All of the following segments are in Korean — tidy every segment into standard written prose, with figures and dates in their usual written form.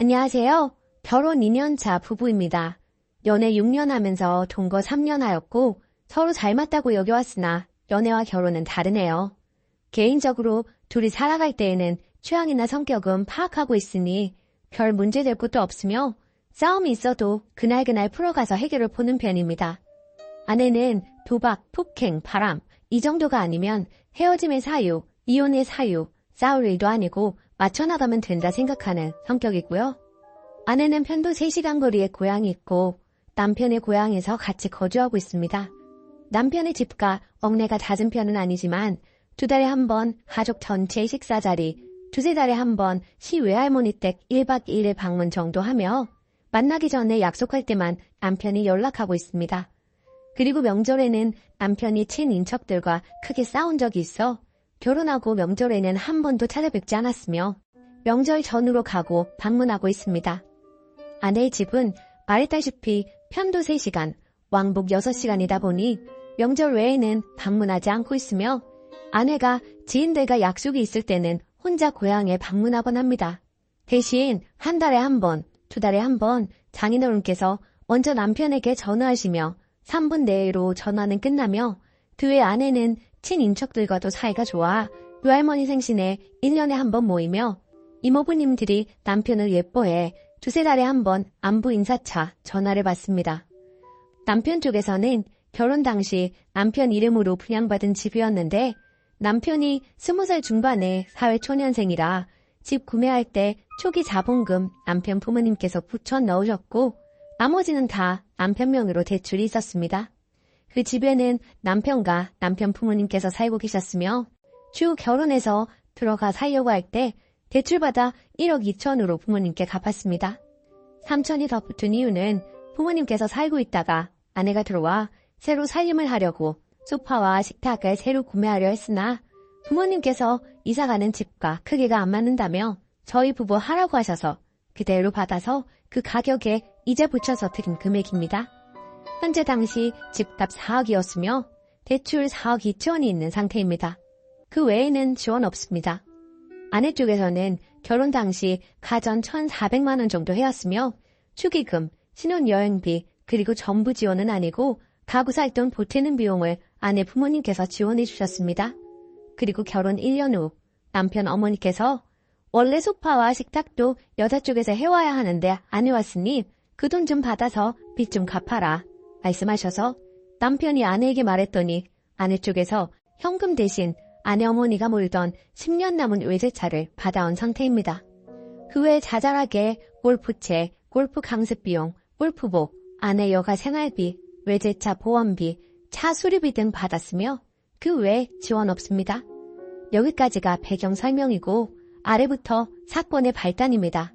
안녕하세요. 결혼 2년차 부부입니다. 연애 6년 하면서 동거 3년 하였고 서로 잘 맞다고 여겨왔으나 연애와 결혼은 다르네요. 개인적으로 둘이 살아갈 때에는 취향이나 성격은 파악하고 있으니 별 문제될 것도 없으며 싸움이 있어도 그날그날 풀어가서 해결을 보는 편입니다. 아내는 도박, 폭행, 바람 이 정도가 아니면 헤어짐의 사유, 이혼의 사유, 싸울 일도 아니고 맞춰나가면 된다 생각하는 성격이고요. 아내는 편도 3시간 거리에 고향이 있고 남편의 고향에서 같이 거주하고 있습니다. 남편의 집과 옥내가 잦은 편은 아니지만 2달에 한 번 가족 전체 식사 자리, 2-3달에 한 번 시외할머니 댁 1박 2일 방문 정도 하며 만나기 전에 약속할 때만 남편이 연락하고 있습니다. 그리고 명절에는 남편이 친인척들과 크게 싸운 적이 있어 결혼하고 명절에는 한 번도 찾아뵙지 않았으며 명절 전후로 가고 방문하고 있습니다. 아내의 집은 말했다시피 편도 3시간, 왕복 6시간이다 보니 명절 외에는 방문하지 않고 있으며 아내가 지인들과 약속이 있을 때는 혼자 고향에 방문하곤 합니다. 대신 한 달에 한 번, 2달에 한 번 장인어른께서 먼저 남편에게 전화하시며 3분 내로 전화는 끝나며 그 외 아내는 친인척들과도 사이가 좋아 외할머니 생신에 1년에 한 번 모이며 이모부님들이 남편을 예뻐해 2-3달에 한 번 안부 인사차 전화를 받습니다. 남편 쪽에서는 결혼 당시 남편 이름으로 분양받은 집이었는데 남편이 20살 중반의 사회초년생이라 집 구매할 때 초기 자본금 남편 부모님께서 붙여 넣으셨고 나머지는 다 남편 명의로 대출이 있었습니다. 그 집에는 남편과 남편 부모님께서 살고 계셨으며 추후 결혼해서 들어가 살려고 할 때 대출받아 1억 2천으로 부모님께 갚았습니다. 3천이 더 붙은 이유는 부모님께서 살고 있다가 아내가 들어와 새로 살림을 하려고 소파와 식탁을 새로 구매하려 했으나 부모님께서 이사가는 집과 크기가 안 맞는다며 저희 부부 하라고 하셔서 그대로 받아서 그 가격에 이자 붙여서 드린 금액입니다. 현재 당시 집값 4억이었으며 대출 4억 2천이 있는 상태입니다. 그 외에는 지원 없습니다. 아내 쪽에서는 결혼 당시 가전 1,400만 원 정도 해왔으며 축의금, 신혼여행비 그리고 전부 지원은 아니고 가구 살 돈 보태는 비용을 아내 부모님께서 지원해 주셨습니다. 그리고 결혼 1년 후 남편 어머니께서 원래 소파와 식탁도 여자 쪽에서 해와야 하는데 안 해왔으니 그 돈 좀 받아서 빚 좀 갚아라 말씀하셔서 남편이 아내에게 말했더니 아내 쪽에서 현금 대신 아내 어머니가 몰던 10년 남은 외제차를 받아온 상태입니다. 그 외에 자잘하게 골프채, 골프 강습 비용, 골프복, 아내 여가 생활비, 외제차 보험비, 차 수리비 등 받았으며 그 외에 지원 없습니다. 여기까지가 배경 설명이고 아래부터 사건의 발단입니다.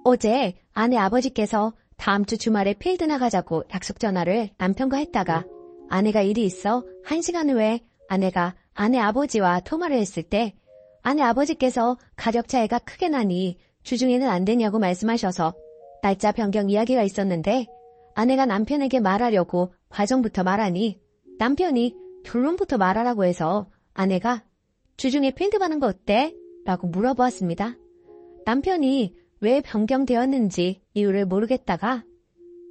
어제 아내 아버지께서 다음 주 주말에 필드 나가자고 약속 전화를 남편과 했다가 아내가 일이 있어 1시간 후에 아내가 아내 아버지와 통화를 했을 때 아내 아버지께서 가격 차이가 크게 나니 주중에는 안 되냐고 말씀하셔서 날짜 변경 이야기가 있었는데 아내가 남편에게 말하려고 과정부터 말하니 남편이 결론부터 말하라고 해서 아내가 주중에 필드 가는 거 어때? 라고 물어보았습니다. 남편이 왜 변경되었는지 이유를 모르겠다가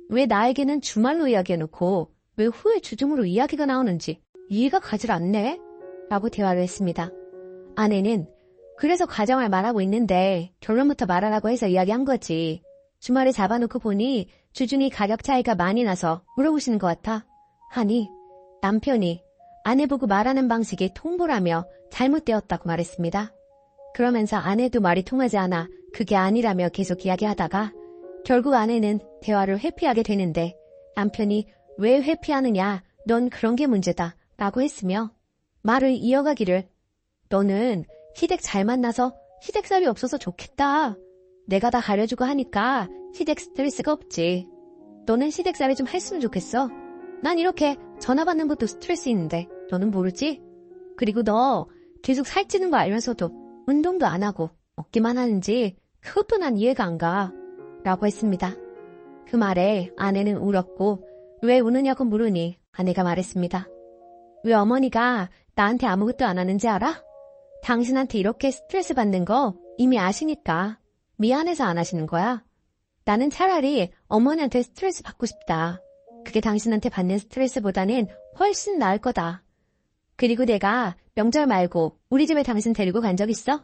왜 나에게는 주말로 이야기해놓고 왜 후에 주중으로 이야기가 나오는지 이해가 가질 않네? 라고 대화를 했습니다. 아내는 그래서 과정을 말하고 있는데 결론부터 말하라고 해서 이야기한 거지. 주말에 잡아놓고 보니 주중이 가격 차이가 많이 나서 물어보시는 것 같아. 하니 남편이 아내 보고 말하는 방식이 통보라며 잘못되었다고 말했습니다. 그러면서 아내도 말이 통하지 않아 그게 아니라며 계속 이야기하다가 결국 아내는 대화를 회피하게 되는데 남편이 왜 회피하느냐 넌 그런 게 문제다 라고 했으며 말을 이어가기를 너는 시댁 잘 만나서 시댁살이 없어서 좋겠다. 내가 다 가려주고 하니까 시댁 스트레스가 없지. 너는 시댁살이 좀 했으면 좋겠어. 난 이렇게 전화 받는 것도 스트레스 있는데 너는 모르지? 그리고 너 계속 살찌는 거 알면서도 운동도 안 하고 먹기만 하는지 그것도 난 이해가 안 가. 라고 했습니다. 그 말에 아내는 울었고 왜 우느냐고 물으니 아내가 말했습니다. 왜 어머니가 나한테 아무것도 안 하는지 알아? 당신한테 이렇게 스트레스 받는 거 이미 아시니까. 미안해서 안 하시는 거야? 나는 차라리 어머니한테 스트레스 받고 싶다. 그게 당신한테 받는 스트레스보다는 훨씬 나을 거다. 그리고 내가 명절 말고 우리 집에 당신 데리고 간 적 있어?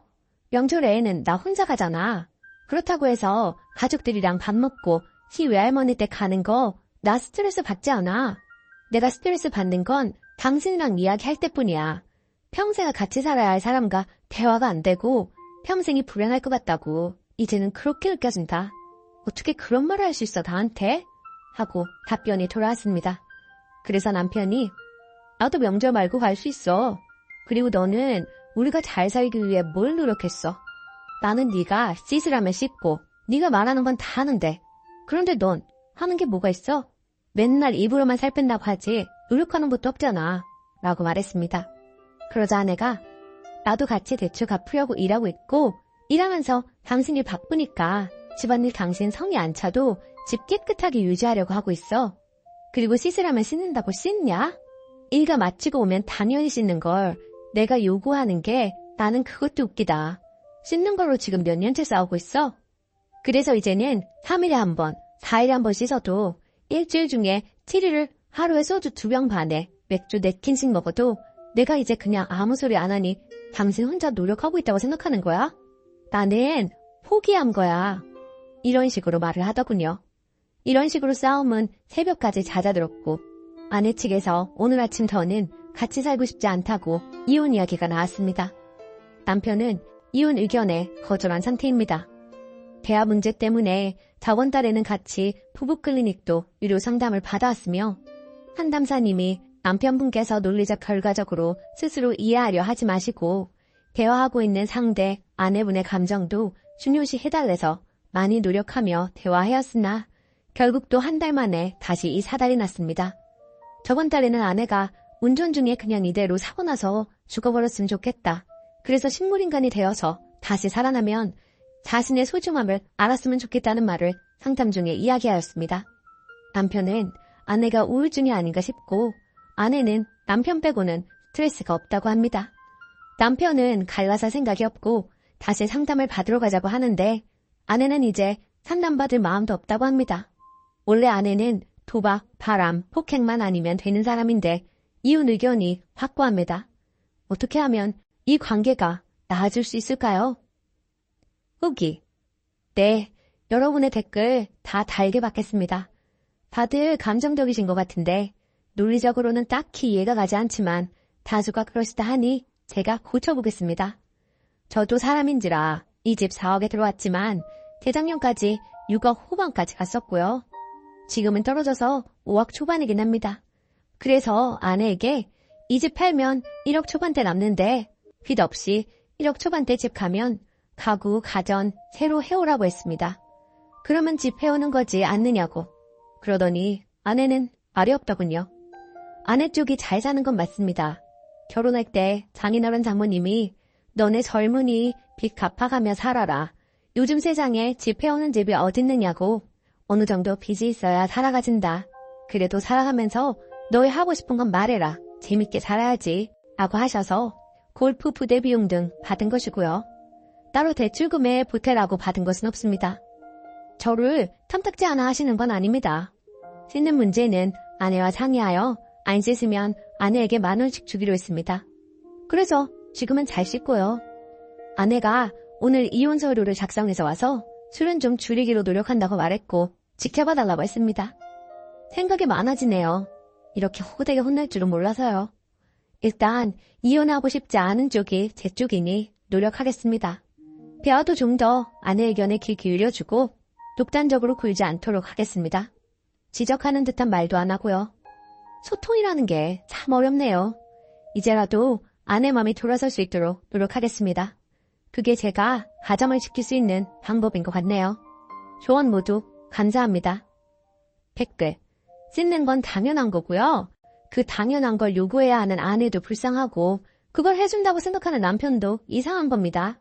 명절에는 나 혼자 가잖아. 그렇다고 해서 가족들이랑 밥 먹고 시외할머니 댁 가는 거 나 스트레스 받지 않아. 내가 스트레스 받는 건 당신이랑 이야기할 때뿐이야. 평생을 같이 살아야 할 사람과 대화가 안 되고 평생이 불행할 것 같다고 이제는 그렇게 느껴진다. 어떻게 그런 말을 할 수 있어 나한테? 하고 답변이 돌아왔습니다. 그래서 남편이 나도 명절 말고 갈 수 있어. 그리고 너는 우리가 잘 살기 위해 뭘 노력했어? 나는 네가 씻으라면 씻고 네가 말하는 건 다 하는데 그런데 넌 하는 게 뭐가 있어? 맨날 입으로만 살 뺀다고 하지 노력하는 것도 없잖아. 라고 말했습니다. 그러자 아내가 나도 같이 대출 갚으려고 일하고 있고 일하면서 당신이 바쁘니까 집안일 당신 성이 안 차도 집 깨끗하게 유지하려고 하고 있어. 그리고 씻으라면 씻는다고 씻냐? 일가 마치고 오면 당연히 씻는 걸 내가 요구하는 게 나는 그것도 웃기다. 씻는 걸로 지금 몇 년째 싸우고 있어? 그래서 이제는 3일에 한 번, 4일에 한 번 씻어도 일주일 중에 7일을 하루에 소주 2병 반에 맥주 4캔씩 먹어도 내가 이제 그냥 아무 소리 안 하니 당신 혼자 노력하고 있다고 생각하는 거야? 나는 포기한 거야. 이런 식으로 말을 하더군요. 이런 식으로 싸움은 새벽까지 잦아들었고 아내 측에서 오늘 아침 더는 같이 살고 싶지 않다고 이혼 이야기가 나왔습니다. 남편은 이혼 의견에 거절한 상태입니다. 대화 문제 때문에 저번 달에는 같이 부부 클리닉도 유료 상담을 받아왔으며 상담사님이 남편분께서 논리적 결과적으로 스스로 이해하려 하지 마시고 대화하고 있는 상대 아내분의 감정도 중요시 해달래서 많이 노력하며 대화하였으나 결국 또 한 달 만에 다시 이 사달이 났습니다. 저번 달에는 아내가 운전 중에 그냥 이대로 사고 나서 죽어버렸으면 좋겠다. 그래서 식물인간이 되어서 다시 살아나면 자신의 소중함을 알았으면 좋겠다는 말을 상담 중에 이야기하였습니다. 남편은 아내가 우울증이 아닌가 싶고 아내는 남편 빼고는 스트레스가 없다고 합니다. 남편은 갈라설 생각이 없고 다시 상담을 받으러 가자고 하는데 아내는 이제 상담받을 마음도 없다고 합니다. 원래 아내는 도박, 바람, 폭행만 아니면 되는 사람인데 이혼 의견이 확고합니다. 어떻게 하면 이 관계가 나아질 수 있을까요? 후기. 네, 여러분의 댓글 다 달게 받겠습니다. 다들 감정적이신 것 같은데 논리적으로는 딱히 이해가 가지 않지만 다수가 그러시다 하니 제가 고쳐보겠습니다. 저도 사람인지라 이 집 4억에 들어왔지만 재작년까지 6억 후반까지 갔었고요. 지금은 떨어져서 5억 초반이긴 합니다. 그래서 아내에게 이 집 팔면 1억 초반대 남는데 빚 없이 1억 초반대 집 가면 가구, 가전 새로 해오라고 했습니다. 그러면 집 해오는 거지 않느냐고. 그러더니 아내는 말이 없더군요. 아내 쪽이 잘 사는 건 맞습니다. 결혼할 때 장인어른 장모님이 너네 젊은이 빚 갚아가며 살아라. 요즘 세상에 집 해오는 집이 어딨느냐고. 어느 정도 빚이 있어야 살아가진다. 그래도 살아가면서 너희 하고 싶은 건 말해라. 재밌게 살아야지. 라고 하셔서 골프 부대 비용 등 받은 것이고요. 따로 대출금에 보태라고 받은 것은 없습니다. 저를 탐탁지 않아 하시는 건 아닙니다. 씻는 문제는 아내와 상의하여 안 씻으면 아내에게 10,000원씩 주기로 했습니다. 그래서 지금은 잘 씻고요. 아내가 오늘 이혼 서류를 작성해서 와서 술은 좀 줄이기로 노력한다고 말했고 지켜봐달라고 했습니다. 생각이 많아지네요. 이렇게 호되게 혼날 줄은 몰라서요. 일단 이혼하고 싶지 않은 쪽이 제 쪽이니 노력하겠습니다. 대화도 좀 더 아내 의견에 귀 기울여주고 독단적으로 굴지 않도록 하겠습니다. 지적하는 듯한 말도 안 하고요. 소통이라는 게 참 어렵네요. 이제라도 아내 마음이 돌아설 수 있도록 노력하겠습니다. 그게 제가 가정을 지킬 수 있는 방법인 것 같네요. 조언 모두 감사합니다. 댓글. 씻는 건 당연한 거고요. 그 당연한 걸 요구해야 하는 아내도 불쌍하고 그걸 해준다고 생각하는 남편도 이상한 겁니다.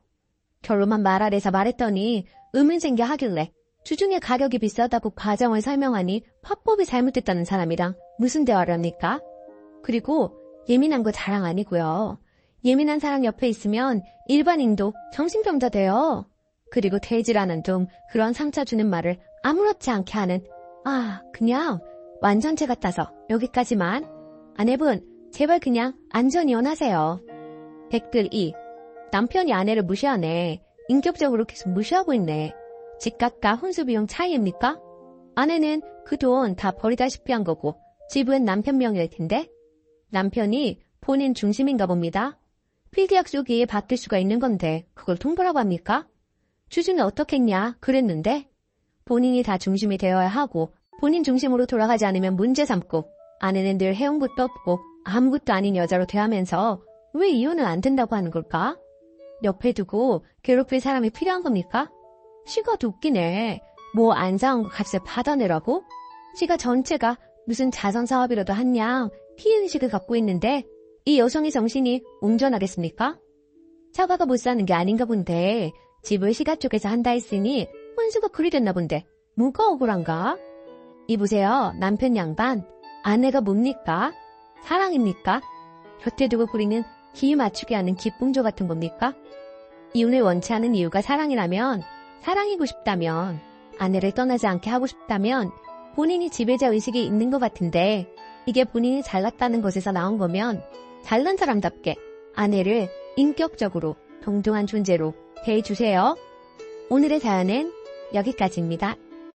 결론만 말하래서 말했더니 의문생겨 하길래 주중에 가격이 비싸다고 과정을 설명하니 화법이 잘못됐다는 사람이랑 무슨 대화를 합니까? 그리고 예민한 거 자랑 아니고요. 예민한 사람 옆에 있으면 일반인도 정신병자 돼요. 그리고 되질 않은 둥 그런 상처 주는 말을 아무렇지 않게 하는 그냥 완전체 같아서 여기까지만. 아내분 제발 그냥 안전히 연하세요. 댓글 2. 남편이 아내를 무시하네. 인격적으로 계속 무시하고 있네. 집값과 혼수 비용 차이입니까? 아내는 그 돈 다 버리다시피 한 거고 집은 남편 명의일 텐데 남편이 본인 중심인가 봅니다. 필기 약속이 바뀔 수가 있는 건데 그걸 통보라고 합니까? 주중에 어떻게 했냐 그랬는데 본인이 다 중심이 되어야 하고 본인 중심으로 돌아가지 않으면 문제 삼고 아내는 늘 해온 것도 없고 아무것도 아닌 여자로 대하면서 왜 이혼은 안 된다고 하는 걸까? 옆에 두고 괴롭힐 사람이 필요한 겁니까? 시가도 웃기네. 뭐 안 사온 거 값을 받아내라고? 시가 전체가 무슨 자선사업이라도 한 양 피해의식을 갖고 있는데 이 여성의 정신이 온전하겠습니까? 사과가 못 사는 게 아닌가 본데 집을 시가 쪽에서 한다 했으니 혼수가 그리 됐나 본데 뭐가 억울한가? 이보세요 남편 양반. 아내가 뭡니까? 사랑입니까? 곁에 두고 부리는 기 맞추게 하는 기풍조 같은 겁니까? 이혼을 원치 않은 이유가 사랑이라면, 사랑이고 싶다면, 아내를 떠나지 않게 하고 싶다면 본인이 지배자 의식이 있는 것 같은데 이게 본인이 잘났다는 것에서 나온 거면 잘난 사람답게 아내를 인격적으로 동등한 존재로 대해주세요. 오늘의 사연은 여기까지입니다.